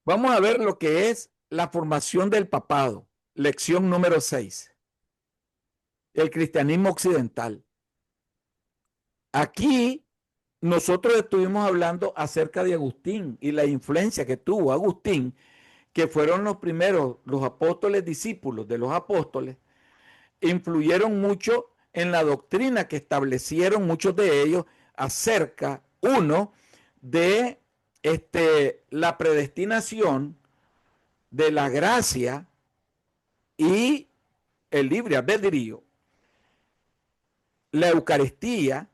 Vamos a ver lo que es la formación del papado. Lección número 6. El cristianismo occidental. Aquí nosotros estuvimos hablando acerca de Agustín y la influencia que tuvo Agustín, que fueron los primeros, los apóstoles discípulos de los apóstoles, influyeron mucho en la doctrina que establecieron muchos de ellos acerca, uno, de la predestinación, de la gracia y el libre albedrío, la Eucaristía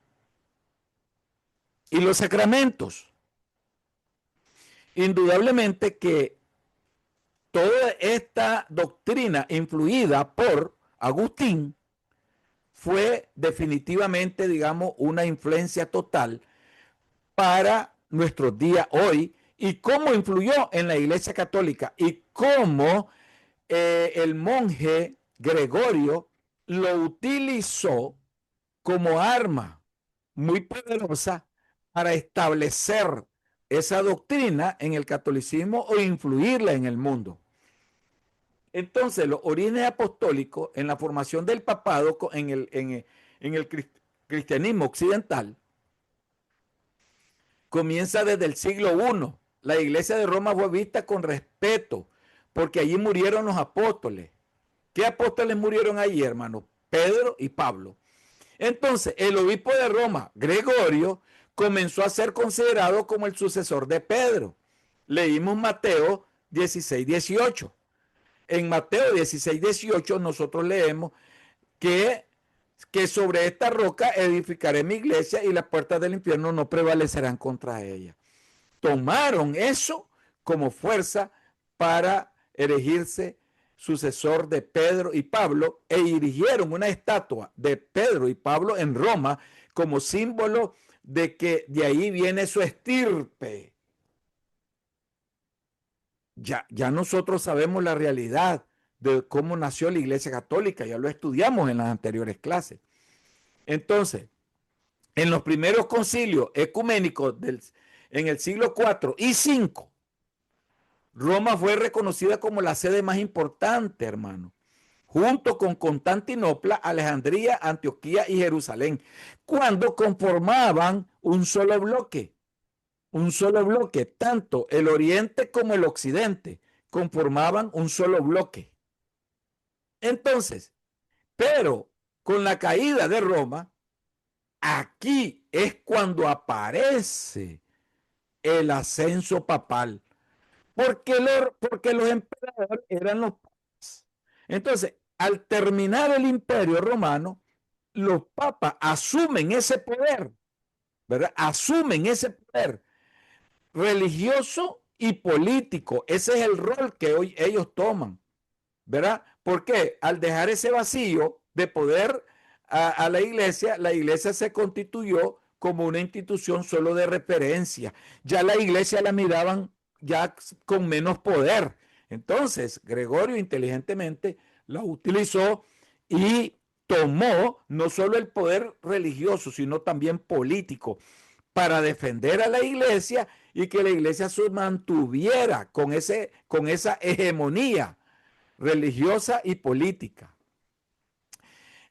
y los sacramentos. Indudablemente que toda esta doctrina influida por Agustín fue definitivamente, digamos, una influencia total para nuestros días hoy y cómo influyó en la Iglesia Católica y cómo el monje Gregorio lo utilizó como arma muy poderosa para establecer esa doctrina en el catolicismo o influirla en el mundo. Entonces, los orígenes apostólicos en la formación del papado en el cristianismo occidental comienza desde el siglo I. La iglesia de Roma fue vista con respeto porque allí murieron los apóstoles. ¿Qué apóstoles murieron allí, hermano? Pedro y Pablo. Entonces, el obispo de Roma, Gregorio, comenzó a ser considerado como el sucesor de Pedro. Leímos Mateo 16, 18. En Mateo 16, 18 nosotros leemos que sobre esta roca edificaré mi iglesia y las puertas del infierno no prevalecerán contra ella. Tomaron eso como fuerza para erigirse sucesor de Pedro y Pablo e erigieron una estatua de Pedro y Pablo en Roma como símbolo de que de ahí viene su estirpe. Ya nosotros sabemos la realidad de cómo nació la Iglesia Católica, ya lo estudiamos en las anteriores clases. Entonces, en los primeros concilios ecuménicos en el siglo IV y V, Roma fue reconocida como la sede más importante, hermano, junto con Constantinopla, Alejandría, Antioquía y Jerusalén, cuando conformaban un solo bloque, tanto el oriente como el occidente conformaban un solo bloque. Entonces, pero con la caída de Roma, aquí es cuando aparece el ascenso papal, porque los emperadores eran los papas. Entonces, al terminar el imperio romano, los papas asumen ese poder, ¿verdad? Asumen ese poder religioso y político. Ese es el rol que hoy ellos toman, ¿verdad? Porque al dejar ese vacío de poder a la iglesia se constituyó como una institución solo de referencia. Ya la iglesia la miraban ya con menos poder. Entonces, Gregorio inteligentemente la utilizó y tomó no solo el poder religioso, sino también político para defender a la iglesia y que la iglesia se mantuviera con esa hegemonía religiosa y política.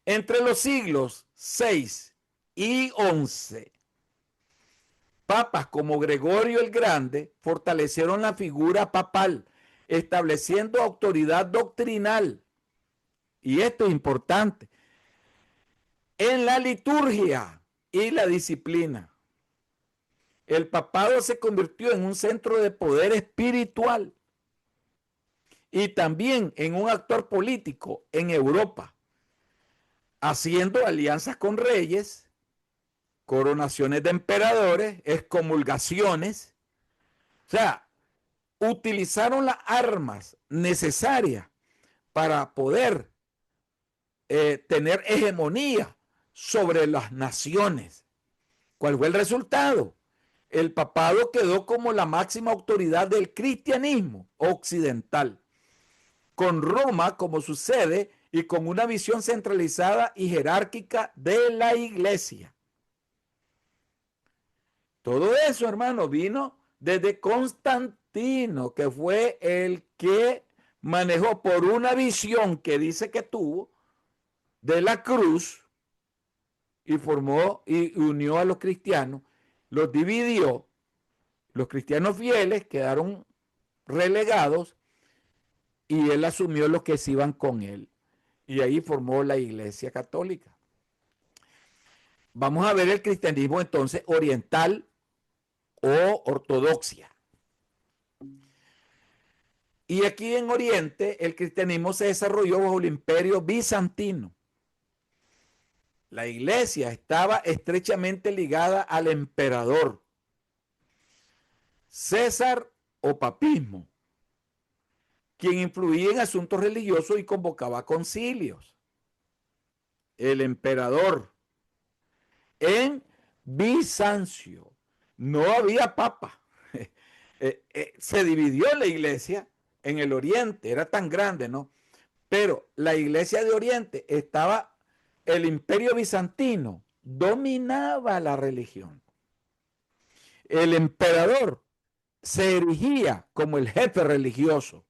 Entre los siglos 6 y 11, papas como Gregorio el Grande fortalecieron la figura papal, estableciendo autoridad doctrinal, y esto es importante, en la liturgia y la disciplina. El papado se convirtió en un centro de poder espiritual y también en un actor político en Europa, haciendo alianzas con reyes, coronaciones de emperadores, excomulgaciones. O sea, utilizaron las armas necesarias para poder tener hegemonía sobre las naciones. ¿Cuál fue el resultado? El papado quedó como la máxima autoridad del cristianismo occidental, con Roma como su sede y con una visión centralizada y jerárquica de la iglesia. Todo eso, hermano, vino desde Constantino, que fue el que manejó por una visión que dice que tuvo de la cruz y formó y unió a los cristianos, los dividió, los cristianos fieles quedaron relegados y él asumió los que se iban con él. Y ahí formó la Iglesia Católica. Vamos a ver el cristianismo entonces oriental o ortodoxia. Y aquí en Oriente el cristianismo se desarrolló bajo el imperio bizantino. La iglesia estaba estrechamente ligada al emperador, César o papismo, quien influía en asuntos religiosos y convocaba concilios. El emperador en Bizancio no había papa. Se dividió la iglesia en el oriente, era tan grande, ¿no? Pero la iglesia de Oriente estaba, el imperio bizantino dominaba la religión. El emperador se erigía como el jefe religioso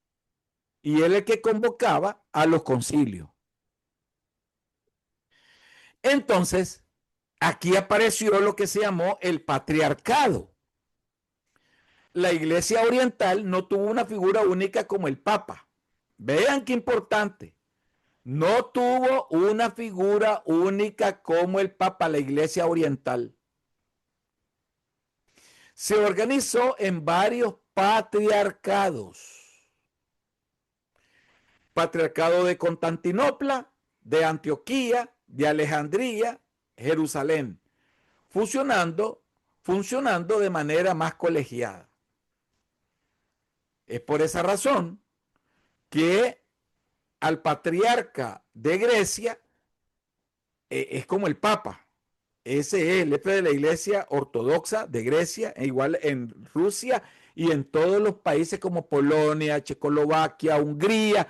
y él el que convocaba a los concilios. Entonces, aquí apareció lo que se llamó el patriarcado. La iglesia oriental no tuvo una figura única como el papa. Vean qué importante. No tuvo una figura única como el papa, la iglesia oriental. Se organizó en varios patriarcados. Patriarcado de Constantinopla, de Antioquía, de Alejandría, Jerusalén, funcionando de manera más colegiada. Es por esa razón que al patriarca de Grecia es como el papa. Ese es el jefe de la iglesia ortodoxa de Grecia, e igual en Rusia y en todos los países como Polonia, Checoslovaquia, Hungría,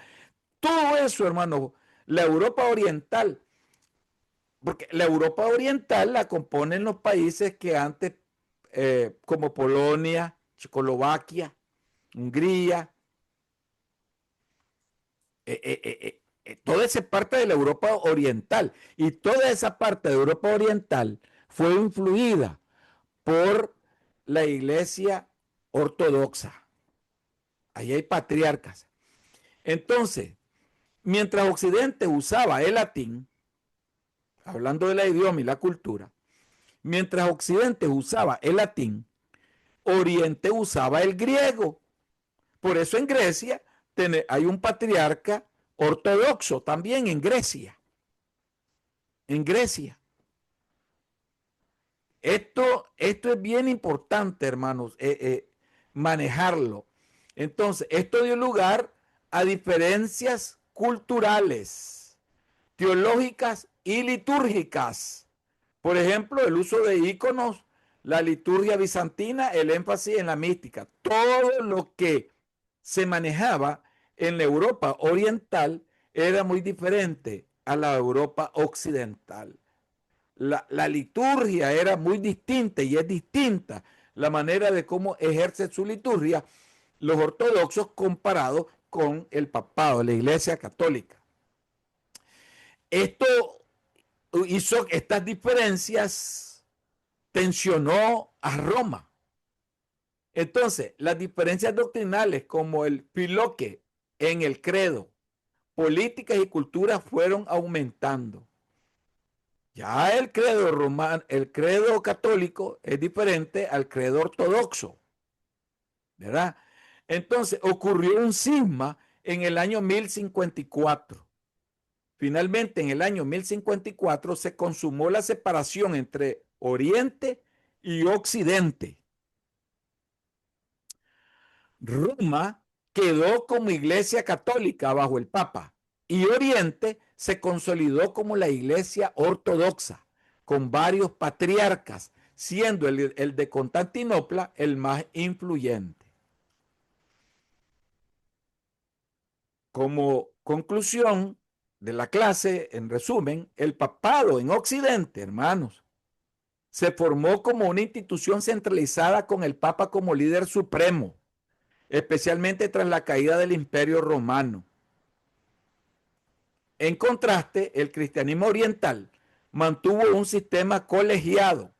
todo eso, hermano, la Europa oriental, porque la Europa oriental la componen los países que antes, como Polonia, Checoslovaquia, Hungría, toda esa parte de la Europa oriental. Y toda esa parte de Europa oriental fue influida por la iglesia ortodoxa. Ahí hay patriarcas. Entonces, mientras Occidente usaba el latín, hablando de la idioma y la cultura, mientras Occidente usaba el latín, Oriente usaba el griego. Por eso en Grecia hay un patriarca ortodoxo también en Grecia. En Grecia. Esto es bien importante, hermanos, manejarlo. Entonces, esto dio lugar a diferencias culturales, teológicas y litúrgicas. Por ejemplo, el uso de íconos, la liturgia bizantina, el énfasis en la mística. Todo lo que se manejaba en la Europa oriental era muy diferente a la Europa occidental. La liturgia era muy distinta y es distinta la manera de cómo ejerce su liturgia los ortodoxos comparado con el papado, la iglesia católica. Esto hizo estas diferencias, tensionó a Roma. Entonces, las diferencias doctrinales como el piloque en el credo, políticas y cultura fueron aumentando. Ya el credo romano, el credo católico es diferente al credo ortodoxo, ¿verdad? Entonces ocurrió un cisma en el año 1054. Finalmente, en el año 1054 se consumó la separación entre Oriente y Occidente. Roma quedó como iglesia católica bajo el Papa y Oriente se consolidó como la iglesia ortodoxa, con varios patriarcas, siendo el de Constantinopla el más influyente. Como conclusión de la clase, en resumen, el papado en Occidente, hermanos, se formó como una institución centralizada con el Papa como líder supremo, especialmente tras la caída del Imperio Romano. En contraste, el cristianismo oriental mantuvo un sistema colegiado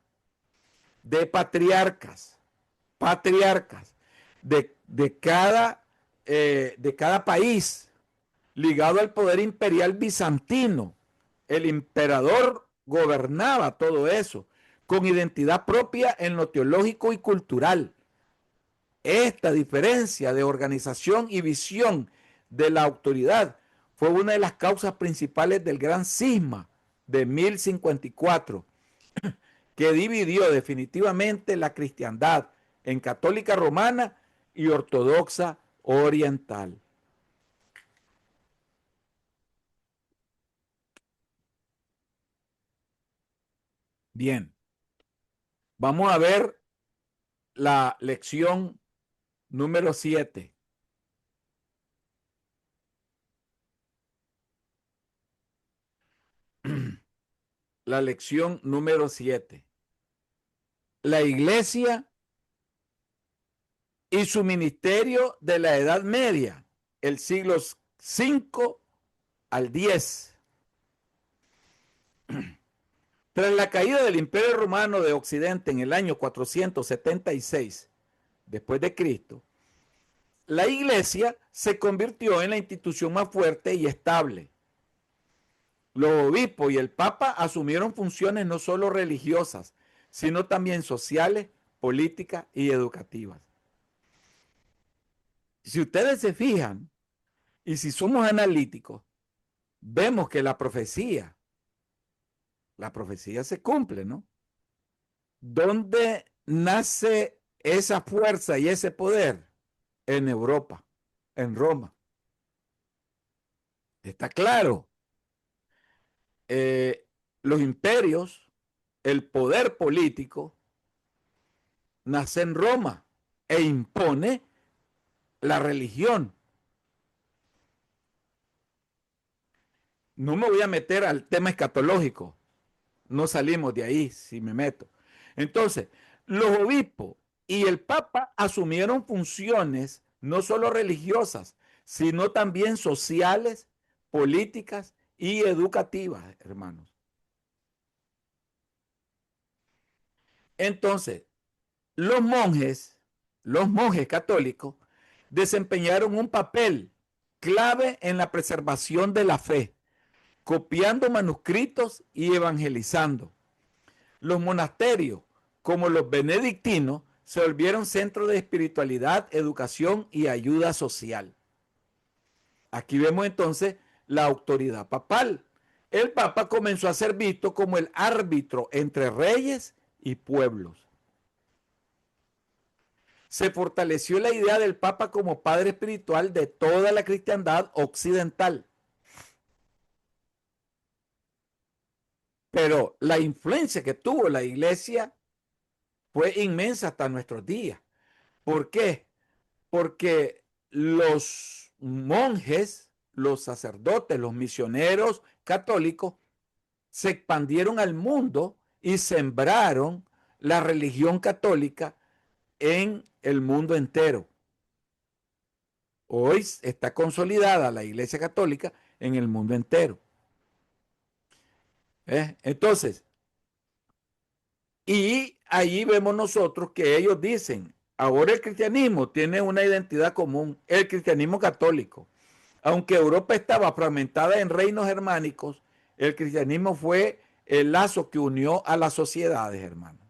de patriarcas de cada país, ligado al poder imperial bizantino. El emperador gobernaba todo eso, con identidad propia en lo teológico y cultural. Esta diferencia de organización y visión de la autoridad fue una de las causas principales del gran cisma de 1054, que dividió definitivamente la cristiandad en católica romana y ortodoxa oriental. Bien, vamos a ver la lección número 7. La lección número 7. La iglesia y su ministerio de la Edad Media, el siglo V al X. Tras la caída del Imperio Romano de Occidente en el año 476 después de Cristo, la iglesia se convirtió en la institución más fuerte y estable. Los obispos y el papa asumieron funciones no solo religiosas, sino también sociales, políticas y educativas. Si ustedes se fijan, y si somos analíticos, vemos que la profecía se cumple, ¿no? ¿Dónde nace esa fuerza y ese poder? En Europa, en Roma. Está claro. Los imperios, el poder político, nace en Roma e impone la religión. No me voy a meter al tema escatológico. No salimos de ahí si me meto. Entonces, los obispos y el papa asumieron funciones no solo religiosas, sino también sociales, políticas y educativas, hermanos. Entonces, los monjes católicos, desempeñaron un papel clave en la preservación de la fe, copiando manuscritos y evangelizando. Los monasterios, como los benedictinos, se volvieron centros de espiritualidad, educación y ayuda social. Aquí vemos entonces la autoridad papal. El papa comenzó a ser visto como el árbitro entre reyes y pueblos. Se fortaleció la idea del papa como padre espiritual de toda la cristiandad occidental. Pero la influencia que tuvo la iglesia fue inmensa hasta nuestros días. ¿Por qué? Porque los monjes, los sacerdotes, los misioneros católicos se expandieron al mundo y sembraron la religión católica en el mundo entero. Hoy está consolidada la Iglesia Católica en el mundo entero. Entonces, y ahí vemos nosotros que ellos dicen, ahora el cristianismo tiene una identidad común, el cristianismo católico. Aunque Europa estaba fragmentada en reinos germánicos, el cristianismo fue el lazo que unió a las sociedades, hermanos.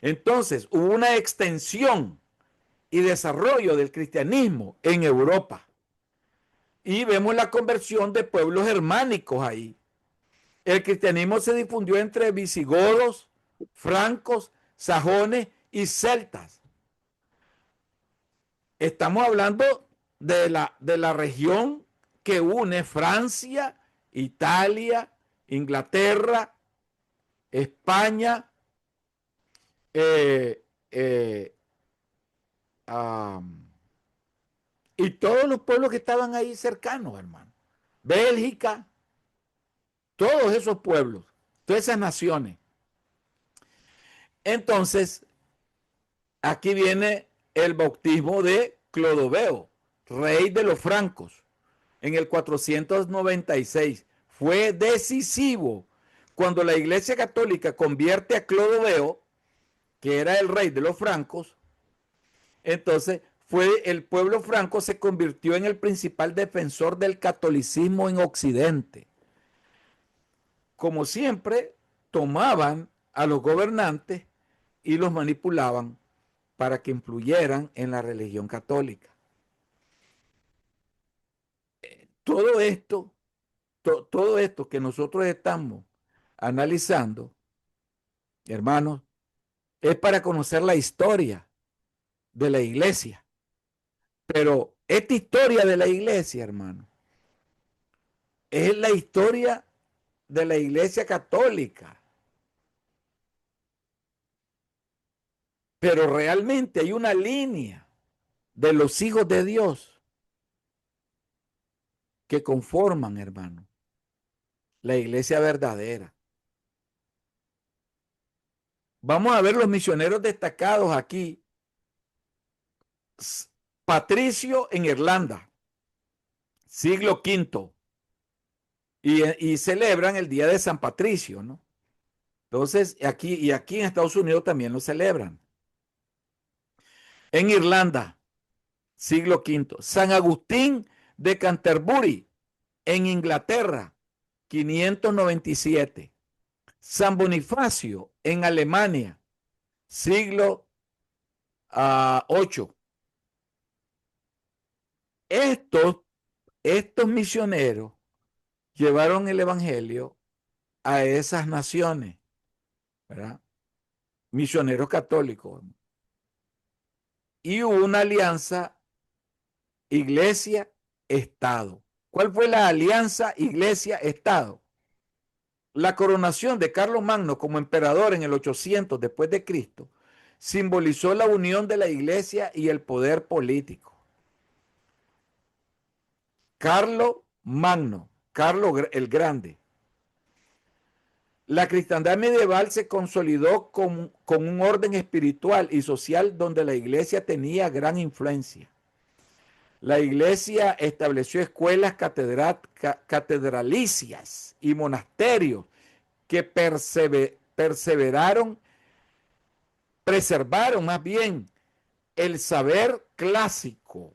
Entonces, hubo una extensión y desarrollo del cristianismo en Europa. Y vemos la conversión de pueblos germánicos ahí. El cristianismo se difundió entre visigodos, francos, sajones y celtas. Estamos hablando de la región que une Francia, Italia, Inglaterra, España, eh, eh, y todos los pueblos que estaban ahí cercanos, hermano. Bélgica, todos esos pueblos, todas esas naciones. Entonces, aquí viene el bautismo de Clodoveo, rey de los francos, en el 496. Fue decisivo cuando la Iglesia Católica convierte a Clodoveo, que era el rey de los francos. Entonces, el pueblo franco se convirtió en el principal defensor del catolicismo en Occidente. Como siempre, tomaban a los gobernantes y los manipulaban para que influyeran en la religión católica. Todo esto, todo esto que nosotros estamos analizando, hermanos, es para conocer la historia de la iglesia. Pero esta historia de la iglesia, hermano, es la historia de la iglesia católica. Pero realmente hay una línea de los hijos de Dios que conforman, hermano, la iglesia verdadera. Vamos a ver los misioneros destacados aquí. Patricio en Irlanda, siglo V, y celebran el día de San Patricio, ¿no? Entonces, aquí en Estados Unidos también lo celebran. En Irlanda, siglo V, San Agustín de Canterbury, en Inglaterra, 597. San Bonifacio, en Alemania, siglo VIII. Estos misioneros llevaron el evangelio a esas naciones, ¿verdad? Misioneros católicos. Y hubo una alianza Iglesia-Estado. ¿Cuál fue la alianza Iglesia-Estado? La coronación de Carlomagno como emperador en el 800 después de Cristo simbolizó la unión de la Iglesia y el poder político. Carlomagno, Carlos el Grande. La cristiandad medieval se consolidó con un orden espiritual y social donde la iglesia tenía gran influencia. La iglesia estableció escuelas catedralicias y monasterios que preservaron más bien el saber clásico.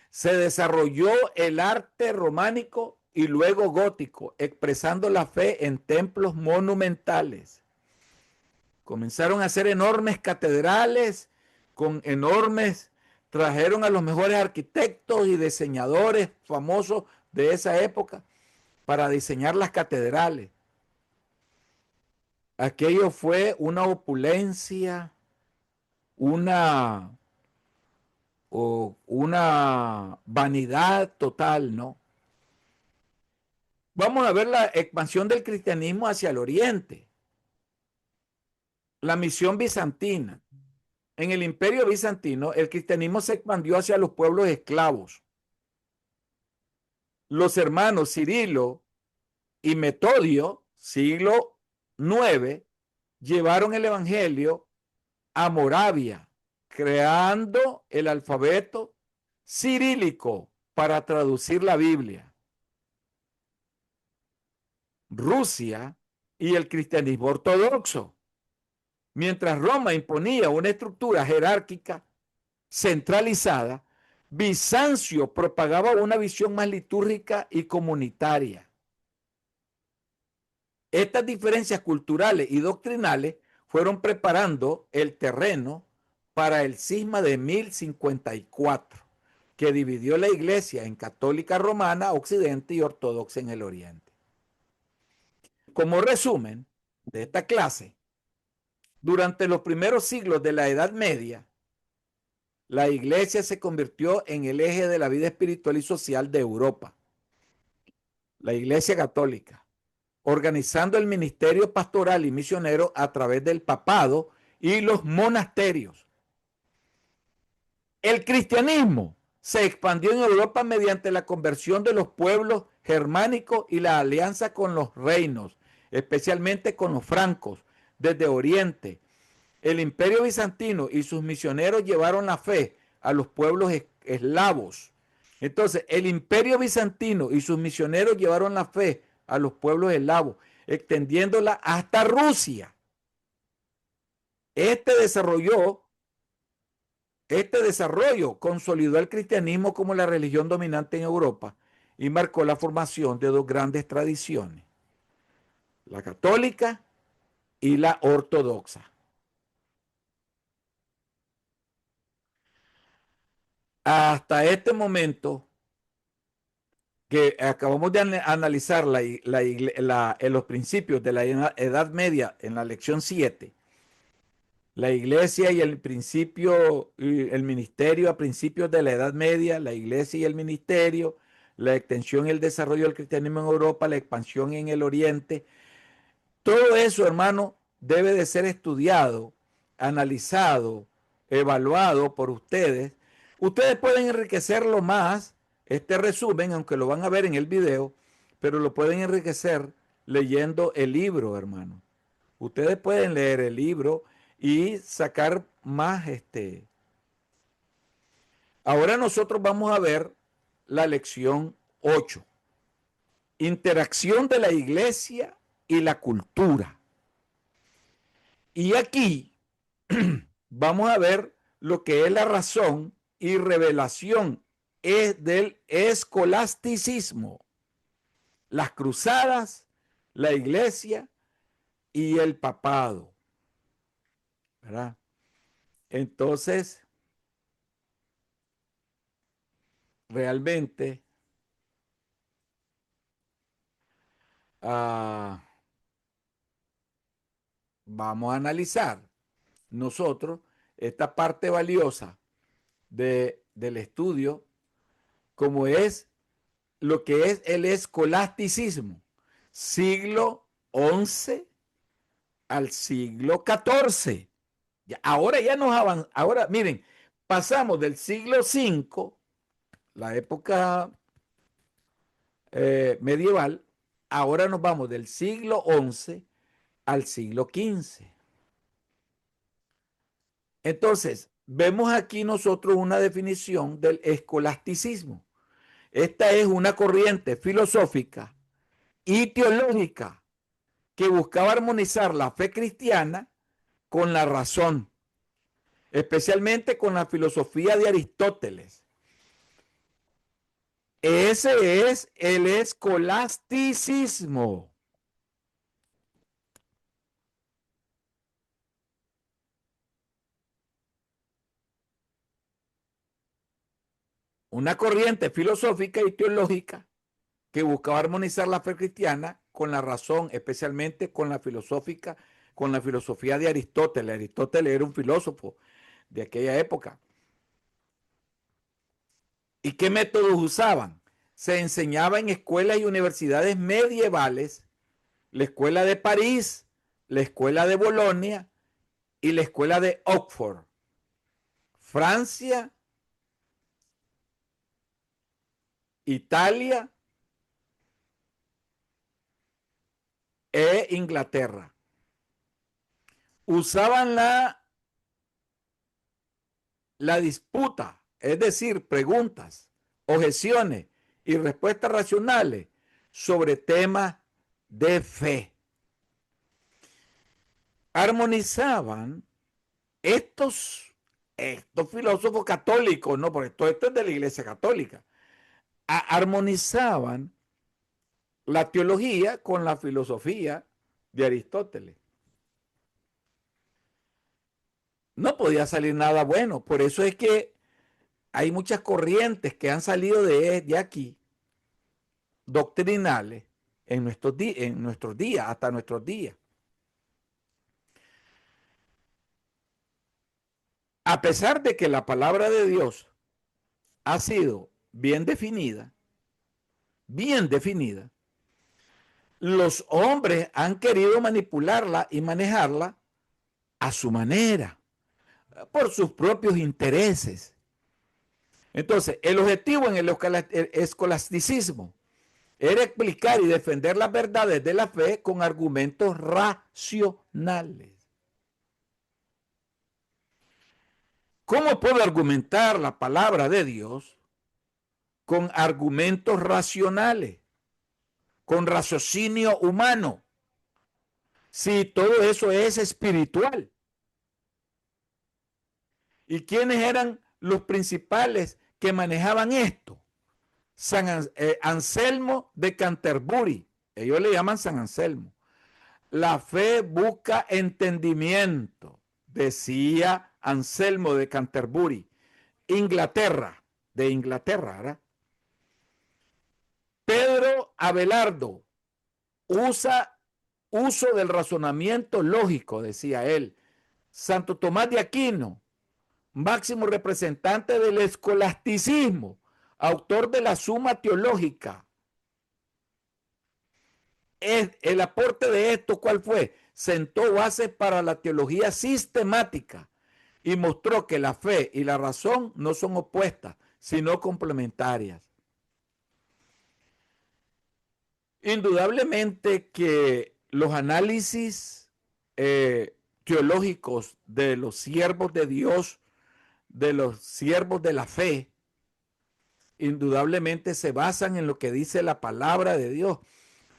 Se desarrolló el arte románico y luego gótico, expresando la fe en templos monumentales. Comenzaron a hacer enormes catedrales con trajeron a los mejores arquitectos y diseñadores famosos de esa época para diseñar las catedrales. Aquello fue una opulencia, una vanidad total, ¿no? Vamos a ver la expansión del cristianismo hacia el oriente. La misión bizantina. En el imperio bizantino, el cristianismo se expandió hacia los pueblos esclavos. Los hermanos Cirilo y Metodio, siglo IX, llevaron el evangelio a Moravia, creando el alfabeto cirílico para traducir la Biblia. Rusia y el cristianismo ortodoxo. Mientras Roma imponía una estructura jerárquica centralizada, Bizancio propagaba una visión más litúrgica y comunitaria. Estas diferencias culturales y doctrinales fueron preparando el terreno para el cisma de 1054, que dividió la iglesia en católica romana, occidente, y ortodoxa en el oriente. Como resumen de esta clase, durante los primeros siglos de la Edad Media, la iglesia se convirtió en el eje de la vida espiritual y social de Europa. La iglesia católica, organizando el ministerio pastoral y misionero a través del papado y los monasterios. El cristianismo se expandió en Europa mediante la conversión de los pueblos germánicos y la alianza con los reinos especialmente con los francos, desde Oriente. El Imperio Bizantino y sus misioneros llevaron la fe a los pueblos eslavos. Entonces, el Imperio Bizantino y sus misioneros llevaron la fe a los pueblos eslavos, extendiéndola hasta Rusia. Este desarrollo consolidó el cristianismo como la religión dominante en Europa y marcó la formación de dos grandes tradiciones, la católica y la ortodoxa. Hasta este momento que acabamos de analizar en los principios de la Edad Media en la lección 7, la iglesia y el principio, el ministerio a principios de la Edad Media, la iglesia y el ministerio, la extensión y el desarrollo del cristianismo en Europa, la expansión en el Oriente. Todo eso, hermano, debe de ser estudiado, analizado, evaluado por ustedes. Ustedes pueden enriquecerlo más, este resumen, aunque lo van a ver en el video, pero lo pueden enriquecer leyendo el libro, hermano. Ustedes pueden leer el libro y sacar más Ahora nosotros vamos a ver la lección 8. Interacción de la iglesia y la cultura. Y aquí vamos a ver lo que es la razón y revelación del escolasticismo, las cruzadas, la iglesia y el papado, ¿verdad? Entonces, realmente ah, vamos a analizar nosotros esta parte valiosa del estudio, como es lo que es el escolasticismo, siglo XI al siglo XIV. Ahora ya nos avanzamos, ahora miren, pasamos del siglo V, la época medieval, ahora nos vamos del siglo XI al siglo XV. Entonces, vemos aquí nosotros una definición del escolasticismo. Esta es una corriente filosófica y teológica que buscaba armonizar la fe cristiana con la razón, especialmente con la filosofía de Aristóteles. Ese es el escolasticismo. Una corriente filosófica y teológica que buscaba armonizar la fe cristiana con la razón, especialmente con la filosofía de Aristóteles. Aristóteles era un filósofo de aquella época. ¿Y qué métodos usaban? Se enseñaba en escuelas y universidades medievales, la escuela de París, la escuela de Bolonia y la escuela de Oxford. Francia, Italia e Inglaterra. Usaban la disputa, es decir, preguntas, objeciones y respuestas racionales sobre temas de fe. Armonizaban estos filósofos católicos, no, porque todo esto es de la Iglesia Católica, armonizaban la teología con la filosofía de Aristóteles. No podía salir nada bueno, por eso es que hay muchas corrientes que han salido de aquí, doctrinales, en nuestros días, hasta nuestros días. A pesar de que la palabra de Dios ha sido bien definida, los hombres han querido manipularla y manejarla a su manera, por sus propios intereses. Entonces, el objetivo en el escolasticismo era explicar y defender las verdades de la fe con argumentos racionales. ¿Cómo puedo argumentar la palabra de Dios con argumentos racionales, con raciocinio humano, si todo eso es espiritual? ¿Y quiénes eran los principales que manejaban esto? Anselmo de Canterbury, ellos le llaman San Anselmo. La fe busca entendimiento, decía Anselmo de Canterbury, Inglaterra, de Inglaterra, ¿verdad? Pedro Abelardo uso del razonamiento lógico, decía él. Santo Tomás de Aquino, máximo representante del escolasticismo, autor de la Suma Teológica. El aporte de esto, ¿cuál fue? Sentó bases para la teología sistemática y mostró que la fe y la razón no son opuestas, sino complementarias. Indudablemente que los análisis teológicos de los siervos de Dios, de los siervos de la fe, indudablemente se basan en lo que dice la palabra de Dios.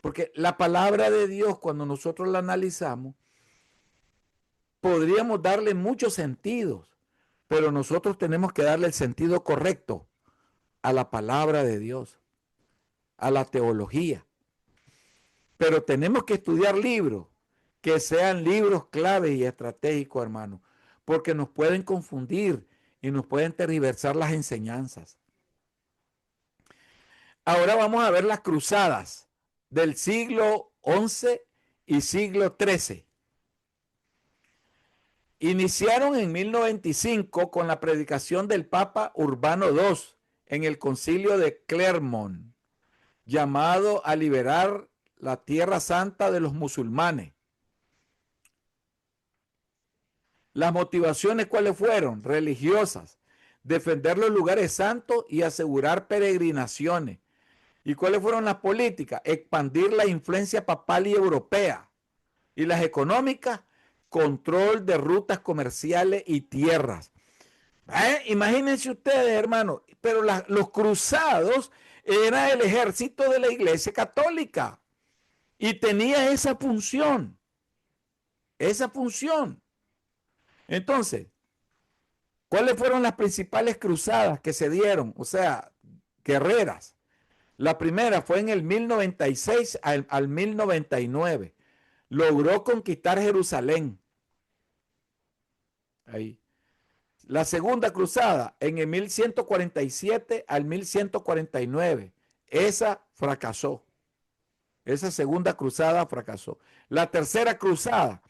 Porque la palabra de Dios, cuando nosotros la analizamos, podríamos darle muchos sentidos, pero nosotros tenemos que darle el sentido correcto a la palabra de Dios, a la teología. Pero tenemos que estudiar libros que sean libros claves y estratégicos, hermano, porque nos pueden confundir y nos pueden tergiversar las enseñanzas. Ahora vamos a ver las cruzadas del siglo XI y siglo XIII. Iniciaron en 1095 con la predicación del Papa Urbano II en el concilio de Clermont, llamado a liberar la Tierra Santa de los musulmanes. Las motivaciones, ¿cuáles fueron? Religiosas, defender los lugares santos y asegurar peregrinaciones. ¿Y cuáles fueron las políticas? Expandir la influencia papal y europea. Y las económicas, control de rutas comerciales y tierras. Imagínense ustedes, hermano, pero los cruzados era el ejército de la Iglesia Católica y tenía esa función, esa función. Entonces, ¿cuáles fueron las principales cruzadas que se dieron? O sea, guerreras. La primera fue en el 1096 al 1099. Logró conquistar Jerusalén. Ahí. La segunda cruzada en el 1147 al 1149. Esa fracasó. Esa segunda cruzada fracasó. La tercera cruzada,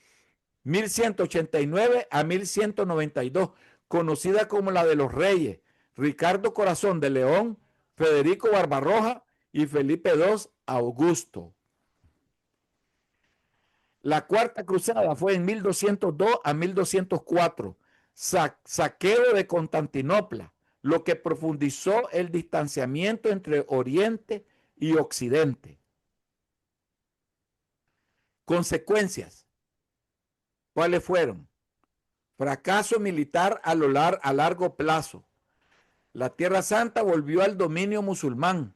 1189 a 1192, conocida como la de los Reyes, Ricardo Corazón de León, Federico Barbarroja y Felipe II Augusto. La cuarta cruzada fue en 1202 a 1204, saqueo de Constantinopla, lo que profundizó el distanciamiento entre Oriente y Occidente. Consecuencias, ¿cuáles fueron? Fracaso militar a largo plazo. La Tierra Santa volvió al dominio musulmán.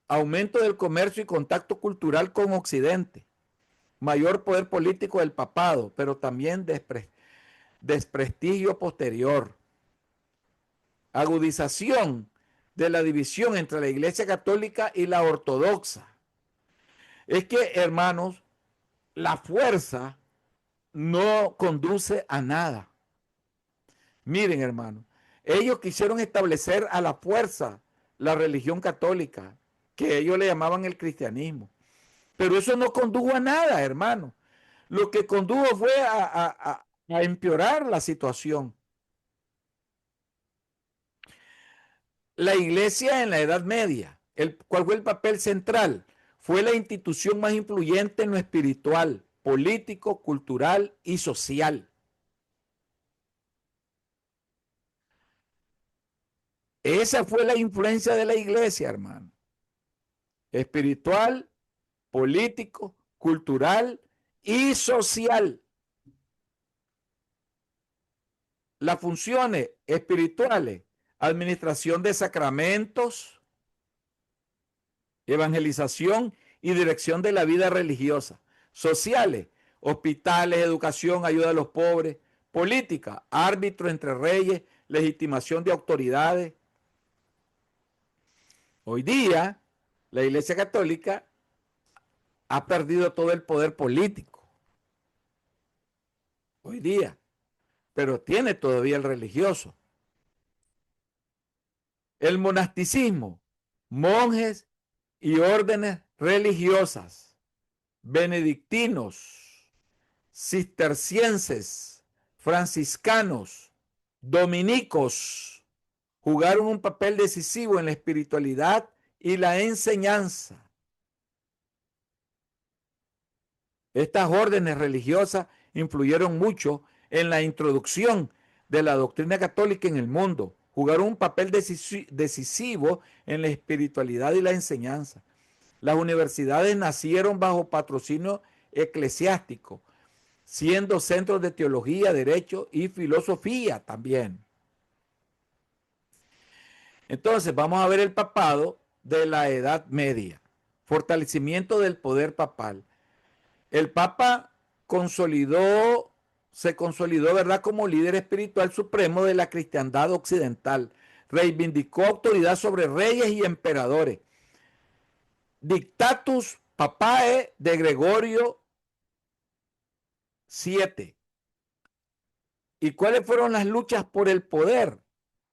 Aumento del comercio y contacto cultural con Occidente. Mayor poder político del papado, pero también desprestigio posterior. Agudización de la división entre la Iglesia Católica y la Ortodoxa. Es que, hermanos, la fuerza no conduce a nada. Miren, hermanos, ellos quisieron establecer a la fuerza la religión católica, que ellos le llamaban el cristianismo. Pero eso no condujo a nada, hermano. Lo que condujo fue a empeorar la situación. La iglesia en la Edad Media, ¿cuál fue el papel central? Fue la institución más influyente en lo espiritual, político, cultural y social. Esa fue la influencia de la iglesia, hermano. espiritual, político, cultural y social. Las funciones espirituales, administración de sacramentos, evangelización y dirección de la vida religiosa. Sociales, hospitales, educación, ayuda a los pobres. Política, árbitro entre reyes, legitimación de autoridades. Hoy día, la Iglesia Católica ha perdido todo el poder político. Hoy día, pero tiene todavía el religioso. El monasticismo, monjes y órdenes religiosas, benedictinos, cistercienses, franciscanos, dominicos, jugaron un papel decisivo en la espiritualidad y la enseñanza. Estas órdenes religiosas influyeron mucho en la introducción de la doctrina católica en el mundo. Jugaron un papel decisivo en la espiritualidad y la enseñanza. Las universidades nacieron bajo patrocinio eclesiástico, siendo centros de teología, derecho y filosofía también. Entonces, vamos a ver el papado de la Edad Media. Fortalecimiento del poder papal. El Papa se consolidó, ¿verdad?, como líder espiritual supremo de la cristiandad occidental. Reivindicó autoridad sobre reyes y emperadores. Dictatus Papae de Gregorio VII. ¿Y cuáles fueron las luchas por el poder?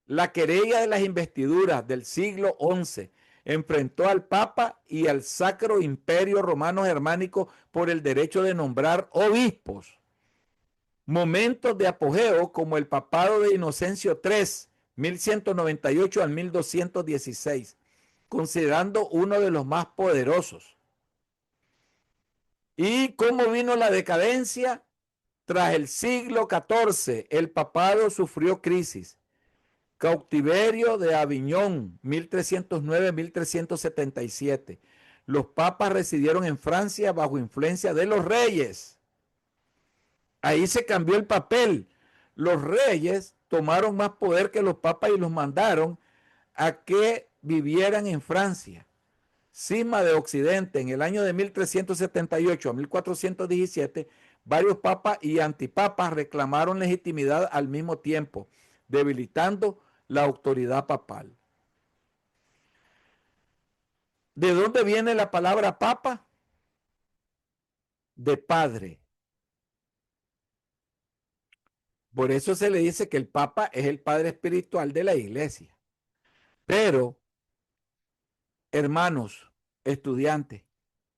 La querella de las investiduras del siglo XI enfrentó al Papa y al Sacro Imperio Romano Germánico por el derecho de nombrar obispos. Momentos de apogeo como el papado de Inocencio III, 1198 al 1216, considerando uno de los más poderosos. ¿Y cómo vino la decadencia? Tras el siglo XIV, el papado sufrió crisis. Cautiverio de Aviñón, 1309-1377. Los papas residieron en Francia bajo influencia de los reyes. Ahí se cambió el papel. Los reyes tomaron más poder que los papas y los mandaron a que vivieran en Francia. Cisma de Occidente, en el año de 1378 a 1417, varios papas y antipapas reclamaron legitimidad al mismo tiempo, debilitando la autoridad papal. ¿De dónde viene la palabra papa? De padre. Por eso se le dice que el papa es el padre espiritual de la iglesia. Pero, hermanos, estudiantes,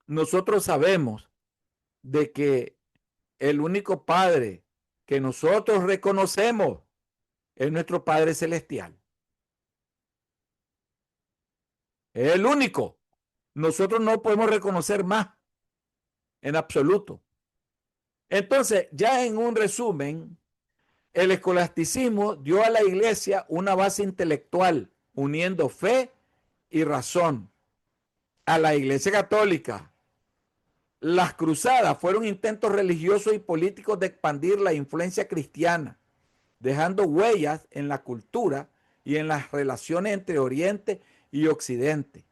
nosotros sabemos de que el único padre que nosotros reconocemos es nuestro Padre Celestial. Es el único. Nosotros no podemos reconocer más en absoluto. Entonces, ya en un resumen, el escolasticismo dio a la iglesia una base intelectual, uniendo fe y razón. A la iglesia católica, las cruzadas fueron intentos religiosos y políticos de expandir la influencia cristiana, dejando huellas en la cultura y en las relaciones entre Oriente y Occidente.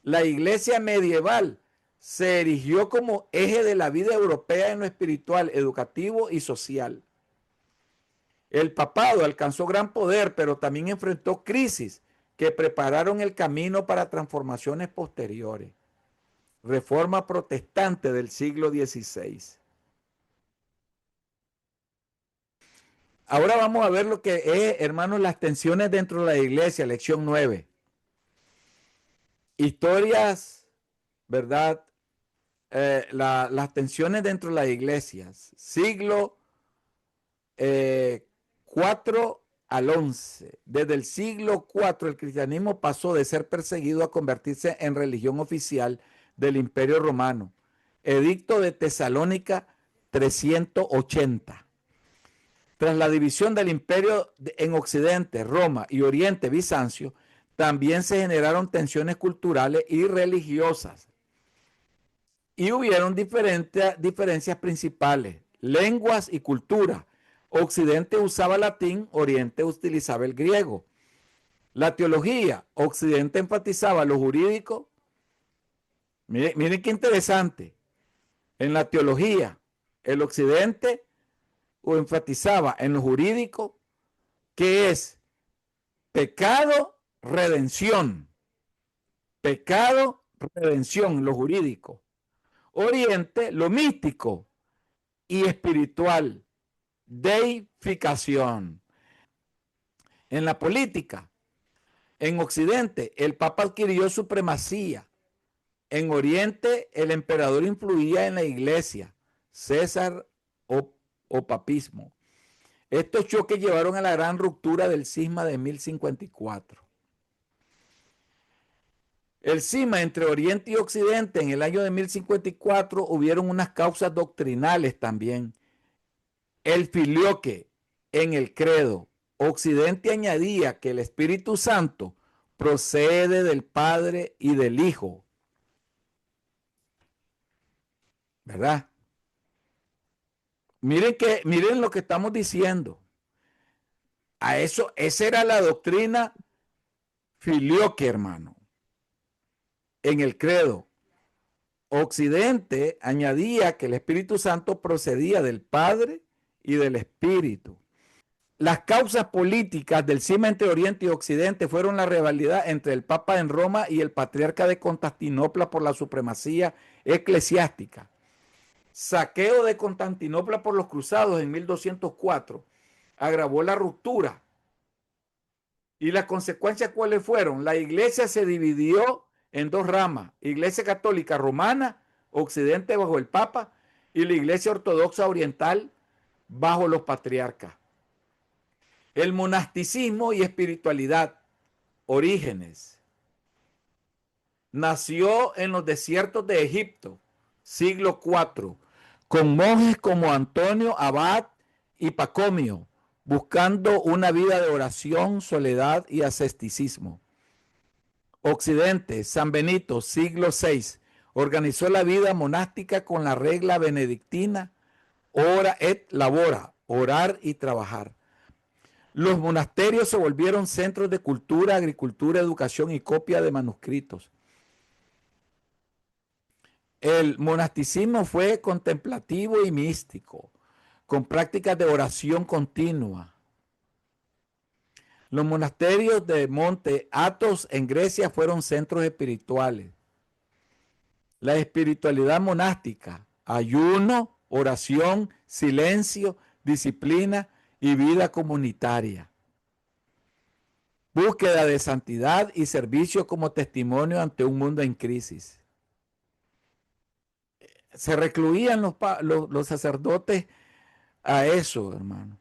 La iglesia medieval se erigió como eje de la vida europea en lo espiritual, educativo y social. El papado alcanzó gran poder, pero también enfrentó crisis que prepararon el camino para transformaciones posteriores. Reforma protestante del siglo XVI. Ahora vamos a ver lo que es, hermanos, las tensiones dentro de la iglesia, lección 9. Historias, ¿verdad? Las tensiones dentro de las iglesias, siglo 4 al 11. Desde el siglo 4 el cristianismo pasó de ser perseguido a convertirse en religión oficial del Imperio Romano. Edicto de Tesalónica 380. Tras la división del imperio en Occidente, Roma y Oriente, Bizancio, también se generaron tensiones culturales y religiosas. Y hubieron diferencias principales, lenguas y cultura. Occidente usaba latín, Oriente utilizaba el griego. La teología, Occidente enfatizaba lo jurídico. Miren qué interesante. En la teología, el Occidente enfatizaba en lo jurídico, que es pecado, redención. Pecado, redención, lo jurídico. Oriente, lo místico y espiritual, deificación. En la política, en Occidente, el Papa adquirió supremacía. En Oriente, el emperador influía en la iglesia, César o papismo. Estos choques llevaron a la gran ruptura del cisma de 1054. El cisma entre Oriente y Occidente en el año de 1054 hubieron unas causas doctrinales también. El filioque en el credo. Occidente añadía que el Espíritu Santo procede del Padre y del Hijo. ¿Verdad? Miren lo que estamos diciendo. A eso, esa era la doctrina filioque, hermano. En el credo. Occidente añadía que el Espíritu Santo procedía del Padre y del Espíritu. Las causas políticas del cisma entre Oriente y Occidente fueron la rivalidad entre el Papa en Roma y el patriarca de Constantinopla por la supremacía eclesiástica. Saqueo de Constantinopla por los cruzados en 1204 agravó la ruptura. ¿Y las consecuencias cuáles fueron? La iglesia se dividió en dos ramas: iglesia católica romana, Occidente bajo el Papa, y la iglesia ortodoxa oriental bajo los patriarcas. El monasticismo y espiritualidad, Orígenes. Nació en los desiertos de Egipto, siglo IV, con monjes como Antonio Abad y Pacomio, buscando una vida de oración, soledad y asceticismo. Occidente, San Benito, siglo VI, organizó la vida monástica con la regla benedictina, ora et labora, orar y trabajar. Los monasterios se volvieron centros de cultura, agricultura, educación y copia de manuscritos. El monasticismo fue contemplativo y místico, con prácticas de oración continua. Los monasterios de Monte Athos en Grecia fueron centros espirituales. La espiritualidad monástica, ayuno, oración, silencio, disciplina y vida comunitaria. Búsqueda de santidad y servicio como testimonio ante un mundo en crisis. Se recluían los sacerdotes a eso, hermano.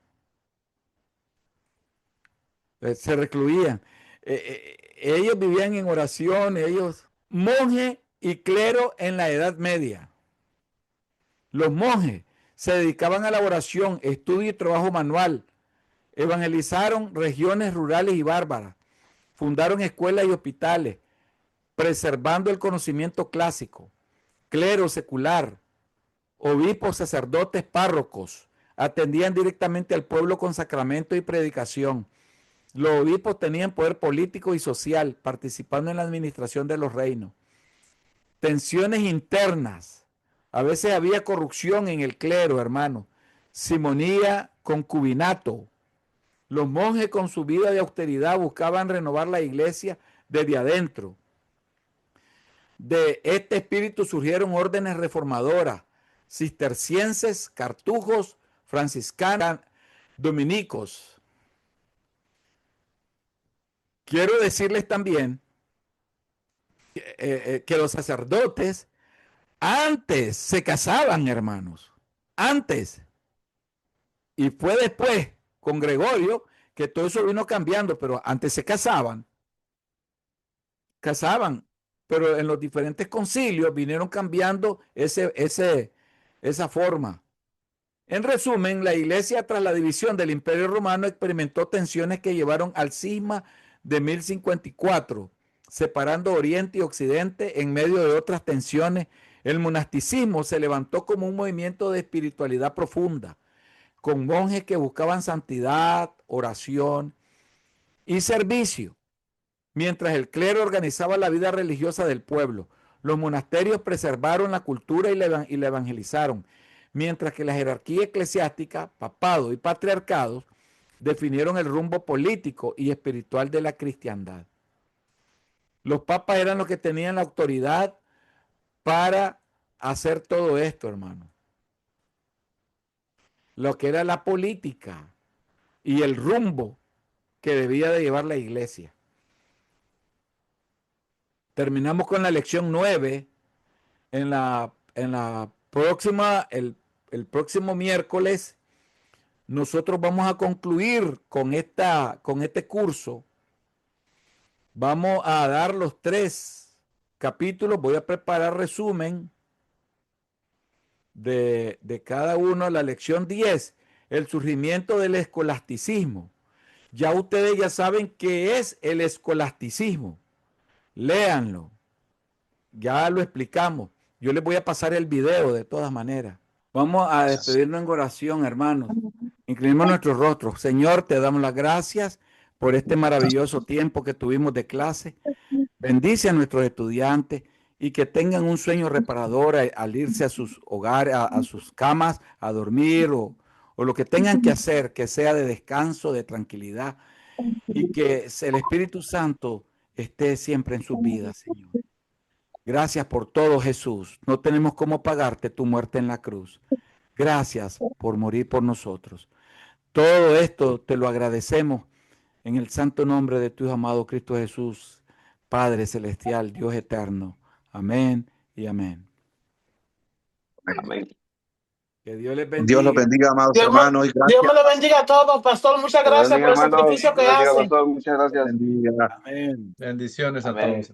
Se recluían. Ellos vivían en oración, monje y clero en la Edad Media. Los monjes se dedicaban a la oración, estudio y trabajo manual. Evangelizaron regiones rurales y bárbaras. Fundaron escuelas y hospitales, preservando el conocimiento clásico. Clero secular, obispos, sacerdotes, párrocos, atendían directamente al pueblo con sacramento y predicación. Los obispos tenían poder político y social, participando en la administración de los reinos. Tensiones internas. A veces había corrupción en el clero, hermano. Simonía, concubinato. Los monjes con su vida de austeridad buscaban renovar la iglesia desde adentro. De este espíritu surgieron órdenes reformadoras, cistercienses, cartujos, franciscanos, dominicos. Quiero decirles también que los sacerdotes antes se casaban, hermanos. Antes. Y fue después, con Gregorio, que todo eso vino cambiando, pero antes se casaban. Pero en los diferentes concilios vinieron cambiando esa forma. En resumen, la iglesia tras la división del Imperio Romano experimentó tensiones que llevaron al cisma de 1054, separando Oriente y Occidente en medio de otras tensiones, el monasticismo se levantó como un movimiento de espiritualidad profunda, con monjes que buscaban santidad, oración y servicio, mientras el clero organizaba la vida religiosa del pueblo. Los monasterios preservaron la cultura y la evangelizaron, mientras que la jerarquía eclesiástica, papado y patriarcados definieron el rumbo político y espiritual de la cristiandad. Los papas eran los que tenían la autoridad para hacer todo esto, hermano. Lo que era la política y el rumbo que debía de llevar la iglesia. Terminamos con la lección 9. En la próxima, el próximo miércoles, nosotros vamos a concluir con este curso. Vamos a dar los 3 capítulos. Voy a preparar resumen de cada uno. La lección 10, el surgimiento del escolasticismo. Ya ustedes ya saben qué es el escolasticismo. Léanlo. Ya lo explicamos. Yo les voy a pasar el video de todas maneras. Vamos a despedirnos en oración, hermanos. Inclinemos nuestros rostros. Señor, te damos las gracias por este maravilloso tiempo que tuvimos de clase. Bendice a nuestros estudiantes y que tengan un sueño reparador al irse a sus hogares, a sus camas, a dormir o lo que tengan que hacer, que sea de descanso, de tranquilidad, y que el Espíritu Santo esté siempre en sus vidas, Señor. Gracias por todo, Jesús. No tenemos cómo pagarte tu muerte en la cruz. Gracias por morir por nosotros. Todo esto te lo agradecemos en el santo nombre de tu Hijo amado Cristo Jesús, Padre celestial, Dios eterno. Amén y amén. Amén. Que Dios les bendiga. Dios los bendiga, amados hermanos. Y Dios me lo bendiga a todos, pastor. Muchas gracias por el sacrificio que hace. Muchas gracias. bendiga. Amén. Bendiciones a Amén. todos.